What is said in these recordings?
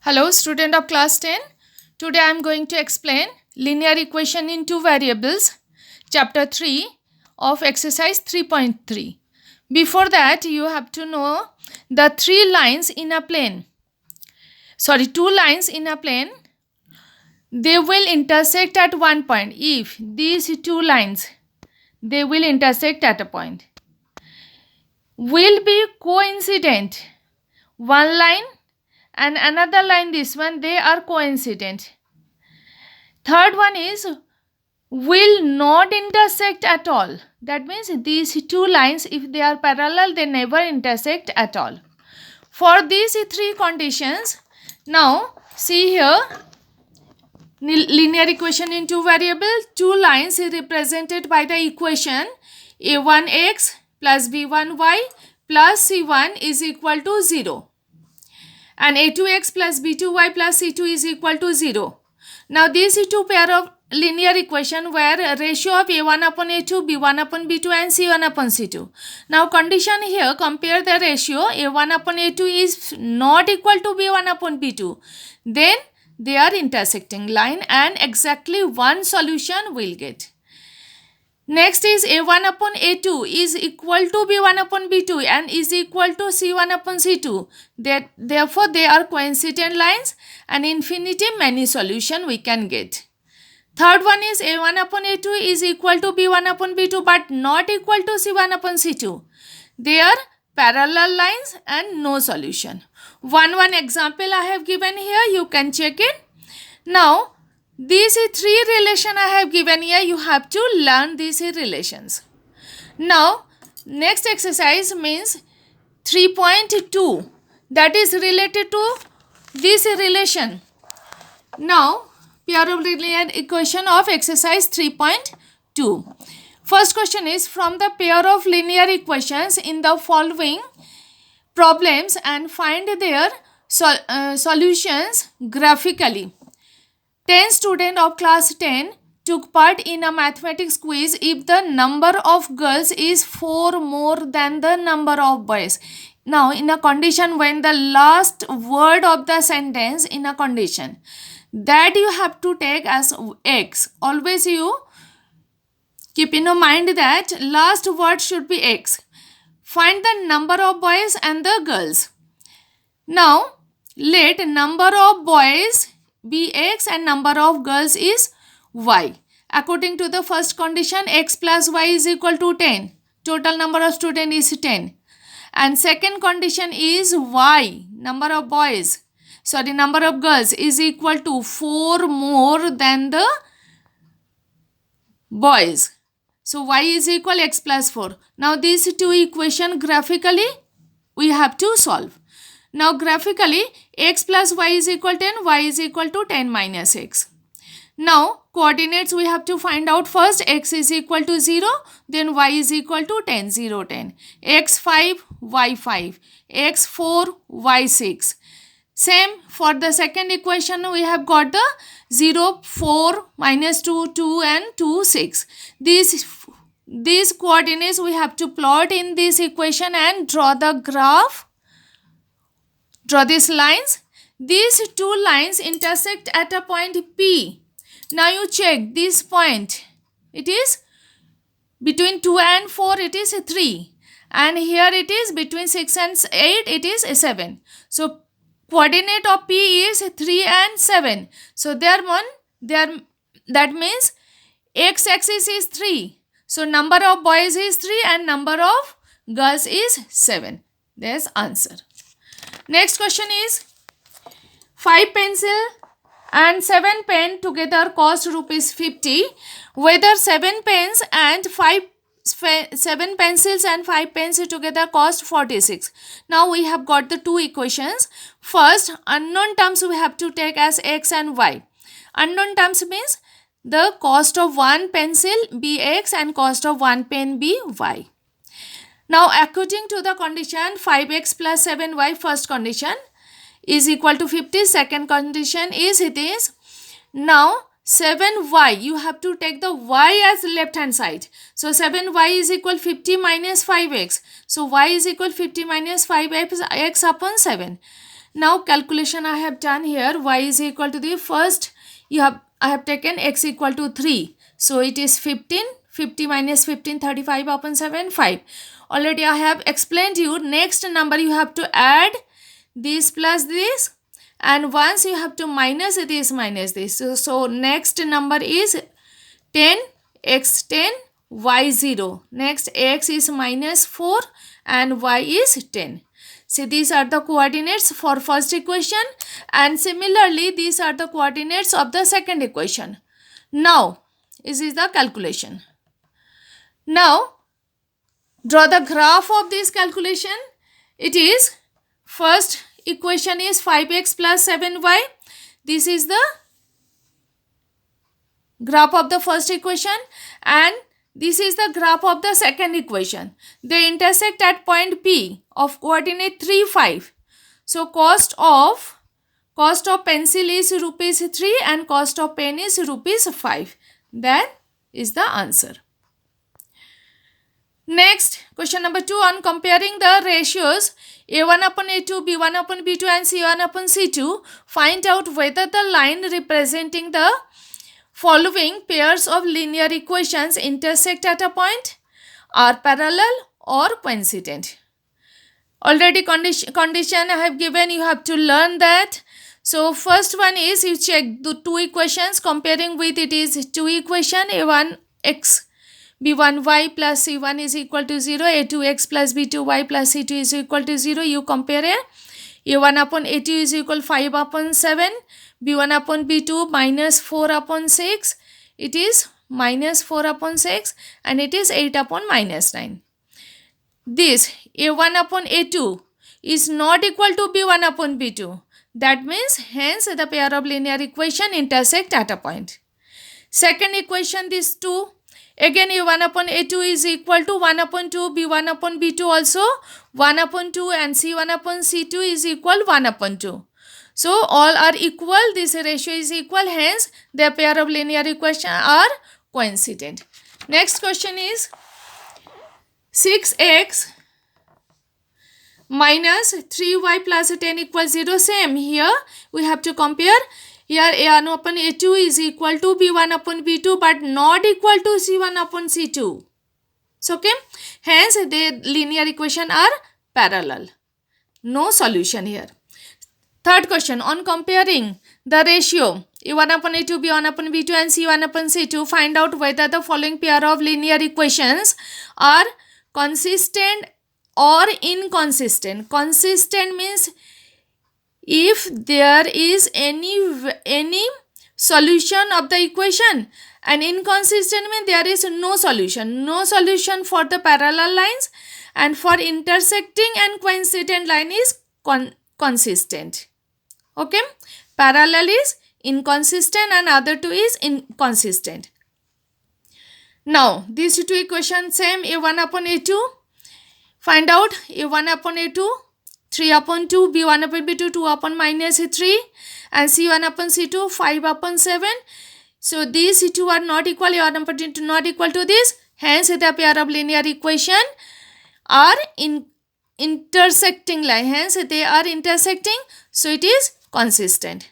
Hello, student of class 10. Today I am going to explain linear equation in two variables, chapter 3 of exercise 3.3. Before that, you have to know the two lines in a plane, they will intersect at one point. If these two lines, they will intersect at a point, will be coincident. One line and another line, this one, they are coincident. Third one is will not intersect at all. That means these two lines, if they are parallel, they never intersect at all. For these three conditions, now see here, linear equation in two variables, two lines is represented by the equation a1x plus b1y plus c1 is equal to 0. And a2x plus b2y plus c2 is equal to 0. Now these two pair of linear equation where ratio of a1 upon a2, b1 upon b2 and c1 upon c2. Now condition here, compare the ratio a1 upon a2 is not equal to b1 upon b2. Then they are intersecting line and exactly one solution will get. Next is a1 upon a2 is equal to b1 upon b2 and is equal to c1 upon c2. Therefore, they are coincident lines and infinity many solution we can get. Third one is a1 upon a2 is equal to b1 upon b2 but not equal to c1 upon c2. They are parallel lines and no solution. One example I have given here, you can check it. Now, these three relations I have given here, you have to learn these relations. Now, next exercise means 3.2, that is related to this relation. Now, pair of linear equation of exercise 3.2. First question is, from the pair of linear equations in the following problems and find their solutions graphically. 10 students of class 10 took part in a mathematics quiz if the number of girls is 4 more than the number of boys. Now, in a condition when the last word of the sentence in a condition, that you have to take as x. Always you keep in your mind that last word should be x. Find the number of boys and the girls. Now, let number of boys be x and number of girls is y. According to the first condition, x plus y is equal to 10. Total number of students is 10. And second condition is y, number of girls is equal to 4 more than the boys. So y is equal x plus 4. Now these two equation graphically we have to solve. Now graphically x plus y is equal to 10, y is equal to 10 minus x. Now coordinates we have to find out first. X is equal to 0, then y is equal to 10, 0, 10. X 5, y 5, x 4, y 6. Same for the second equation, we have got the 0, 4, minus 2, 2 and 2, 6. These coordinates we have to plot in this equation and draw the graph. Draw these lines. These two lines intersect at a point P. Now you check this point. It is between 2 and 4, it is 3. And here it is between 6 and 8, it is 7. So coordinate of P is 3 and 7. So that means x-axis is 3. So number of boys is 3 and number of girls is 7. There's answer. Next question is, 5 pencil and 7 pen together cost rupees 50. Whether 7 pens and 7 pencils and 5 pens together cost 46. Now we have got the two equations. First, unknown terms we have to take as x and y. Unknown terms means the cost of one pencil be x and cost of one pen be y. Now according to the condition 5x plus 7y, first condition is equal to 50. Second condition is it is. Now 7y, you have to take the y as left hand side. So 7y is equal 50 minus 5x. So y is equal 50 minus 5x upon 7. Now calculation I have done here. Y is equal to the first I have taken x equal to 3. So it is 15. 50 minus 15, 35 upon 7, 5. Already I have explained you. Next number you have to add this plus this, and once you have to minus this. So next number is 10, x 10, y 0. Next x is minus 4 and y is 10. So these are the coordinates for first equation, and similarly these are the coordinates of the second equation. Now this is the calculation. Now draw the graph of this calculation. It is first equation is 5x plus 7y. This is the graph of the first equation, and this is the graph of the second equation. They intersect at point P of coordinate 3, 5. So cost of pencil is rupees 3 and cost of pen is rupees 5. That is the answer. Next, question number 2, on comparing the ratios a1 upon a2, b1 upon b2 and c1 upon c2, find out whether the line representing the following pairs of linear equations intersect at a point, are parallel or coincident. Already condition I have given, you have to learn that. So first one is, you check the two equations, comparing with it is two equation, a1x b1y plus c1 is equal to 0, a2x plus b2y plus c2 is equal to 0. You compare a1 upon a2 is equal 5 upon 7, b1 upon b2 minus 4 upon 6, it is minus 4 upon 6, and it is 8 upon minus 9. This a1 upon a2 is not equal to b1 upon b2. That means hence the pair of linear equation intersect at a point. Second equation, these two, again a1 upon a2 is equal to 1 upon 2, b1 upon b2 also 1 upon 2, and c1 upon c2 is equal 1 upon 2. So all are equal, this ratio is equal, hence the pair of linear equation are coincident. Next question is 6x minus 3y plus 10 equals 0. Same here, we have to compare. Here a1 upon a2 is equal to b1 upon b2 but not equal to c1 upon c2. So okay, hence the linear equation are parallel. No solution here. Third question, on comparing the ratio a1 upon a2, b1 upon b2 and c1 upon c2, find out whether the following pair of linear equations are consistent or inconsistent. Consistent means if there is any solution of the equation, and inconsistent means there is no solution. No solution for the parallel lines, and for intersecting and coincident line is consistent. Okay, parallel is inconsistent and other two is inconsistent. Now these two equations same, a1 upon a2, find out a1 upon a2 3 upon 2, b1 upon b2 2 upon minus 3, and c1 upon c2 5 upon 7. So these two are not equal, a1 upon a2 not equal to this, hence the pair of linear equation are intersecting line, hence they are intersecting, so it is consistent.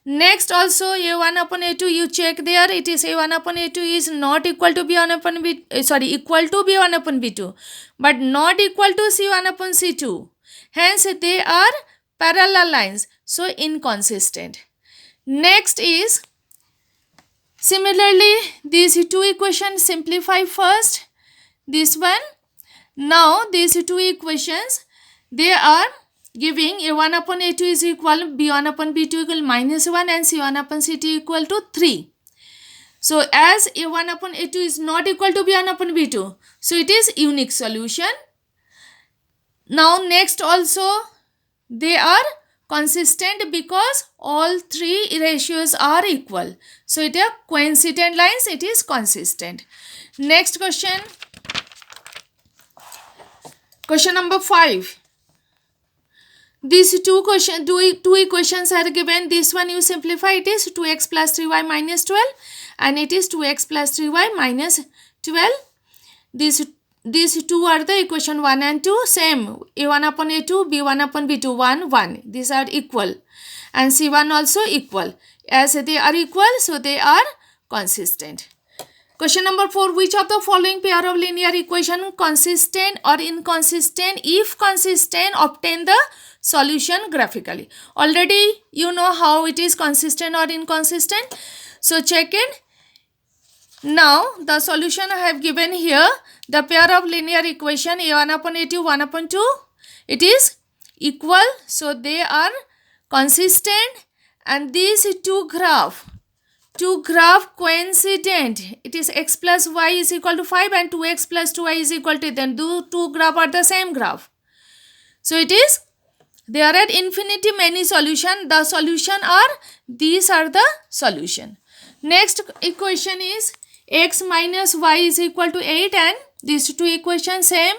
Next also a1 upon a2, you check there, it is a1 upon a2 is not equal to b1 upon b, equal to b1 upon b2 but not equal to c1 upon c2, hence they are parallel lines, so inconsistent. Next is, similarly these two equations simplify first, this one. Now these two equations, they are giving a1 upon a2 is equal b1 upon b2 equal minus 1 and c1 upon c2 equal to 3. So as a1 upon a2 is not equal to b1 upon b2, so it is unique solution. Now next also they are consistent because all three ratios are equal, so it is coincident lines, it is consistent. Next question, question number 5. These two equations are given. This one you simplify, it is 2x plus 3y minus 12 and it is 2x plus 3y minus 12. These these two are the equation 1 and 2 same. A1 upon A2, B1 upon B2, 1, 1. These are equal. And C1 also equal. As they are equal, so they are consistent. Question number 4. Which of the following pair of linear equation consistent or inconsistent? If consistent, obtain the solution graphically. Already you know how it is consistent or inconsistent. So check it. Now the solution I have given here, the pair of linear equation A1 upon A2, 1 upon 2, it is equal. So they are consistent, and these two graph coincident. It is x plus y is equal to 5 and 2x plus 2y is equal to, then two graph are the same graph. So it is, there are infinity many solution. The solution are, these are the solution. Next equation is x minus y is equal to 8, and these two equations same.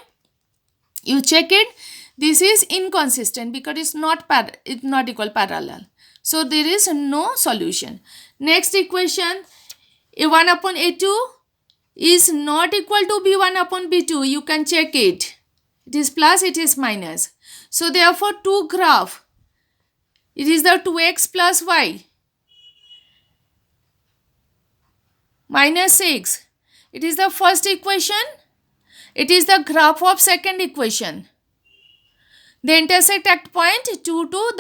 You check it. This is inconsistent because it's not equal parallel. So there is no solution. Next equation, A1 upon A2 is not equal to B1 upon B2. You can check it. It is plus, it is minus. So therefore two graph, it is the 2x plus y minus 6. It is the first equation. It is the graph of second equation. They intersect at point 2, 2.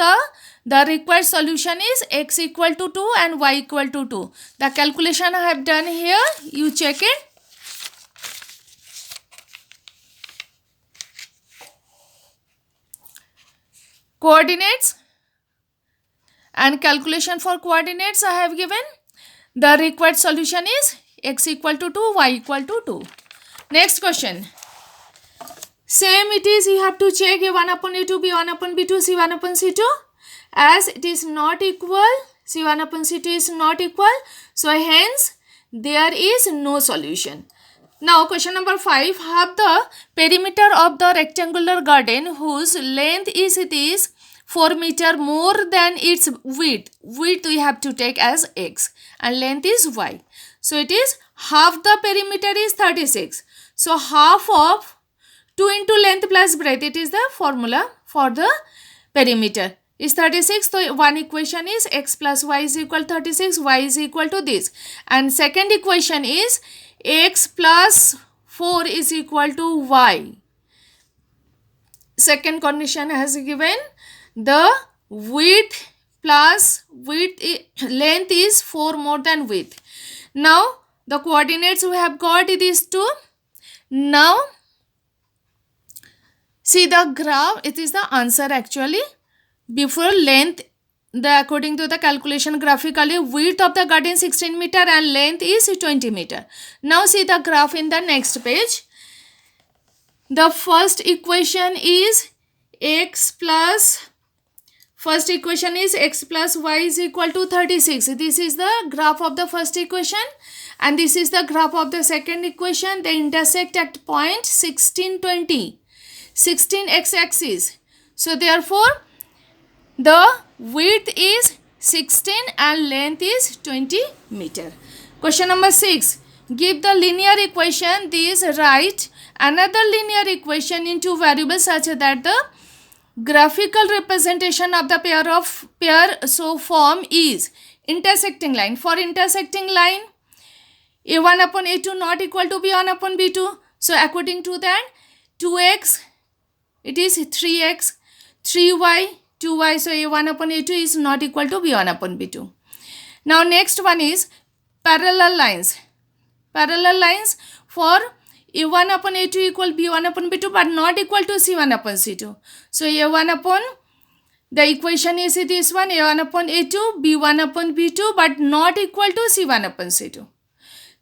The required solution is x equal to 2 and y equal to 2. The calculation I have done here, you check it. Coordinates and calculation for coordinates I have given. The required solution is x equal to 2, y equal to 2. Next question. Same it is, you have to check A1 upon A2, B1 upon B2, C1 upon C2. As it is not equal, C1 upon C2 is not equal. So hence there is no solution. Now question number 5. Have the perimeter of the rectangular garden whose length is 4 meter more than its width. Width we have to take as x and length is y. So it is half the perimeter is 36. So half of 2 into length plus breadth, it is the formula for the perimeter, is 36. So one equation is x plus y is equal to 36, y is equal to this. And second equation is x plus 4 is equal to y. Second condition has given the width plus length is 4 more than width. Now the coordinates we have got these two. Now see the graph, it is the answer actually. Before length, according to the calculation graphically, width of the garden 16 meter and length is 20 meter. Now see the graph in the next page. The first equation is x plus y is equal to 36. This is the graph of the first equation and this is the graph of the second equation. They intersect at point 16, 20. 16 x-axis. So therefore the width is 16 and length is 20 meter. Question number 6. Give the linear equation. These write another linear equation into variables such that the graphical representation of the pair so form is intersecting line. For intersecting line, A1 upon A2 not equal to B1 upon B2. So according to that, 2x, it is 3x, 3y, 2y. So A1 upon A2 is not equal to B1 upon B2. Now next one is parallel lines. Parallel lines for A1 upon A2 equal B1 upon B2 but not equal to C1 upon C2. So A1 upon, the equation is this one, A1 upon A2, B1 upon B2 but not equal to C1 upon C2.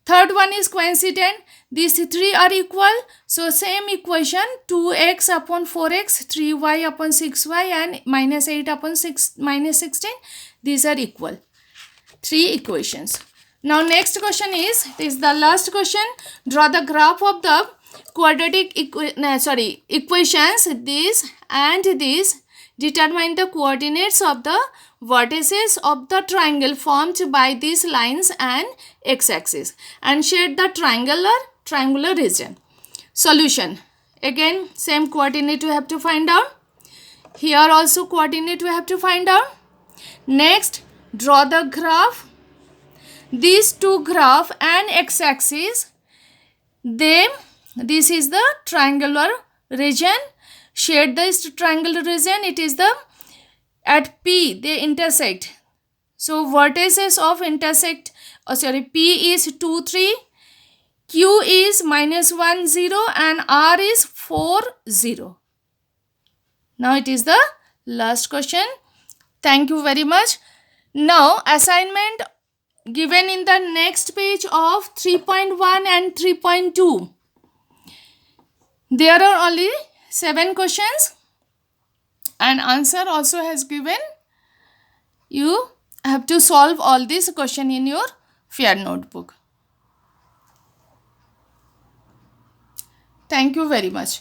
Third one is coincident. These three are equal. So same equation, 2x upon 4x, 3y upon 6y and minus 8 upon minus 16. These are equal. Three equations. Now next question is, this is the last question. Draw the graph of the quadratic equations. This and this. Determine the coordinates of the vertices of the triangle formed by these lines and x-axis and shade the triangular region. Solution. Again, same coordinate we have to find out. Here also coordinate we have to find out. Next, draw the graph. These two graph and x-axis, this is the triangular region. Shade this triangular region. It is the at P they intersect. So vertices of intersect. P is 2, 3. Q is -1, 0 and R is 4, 0. Now it is the last question. Thank you very much. Now assignment given in the next page of 3.1 and 3.2. There are only 7 questions and answer also has given. You have to solve all these questions in your fair notebook. Thank you very much.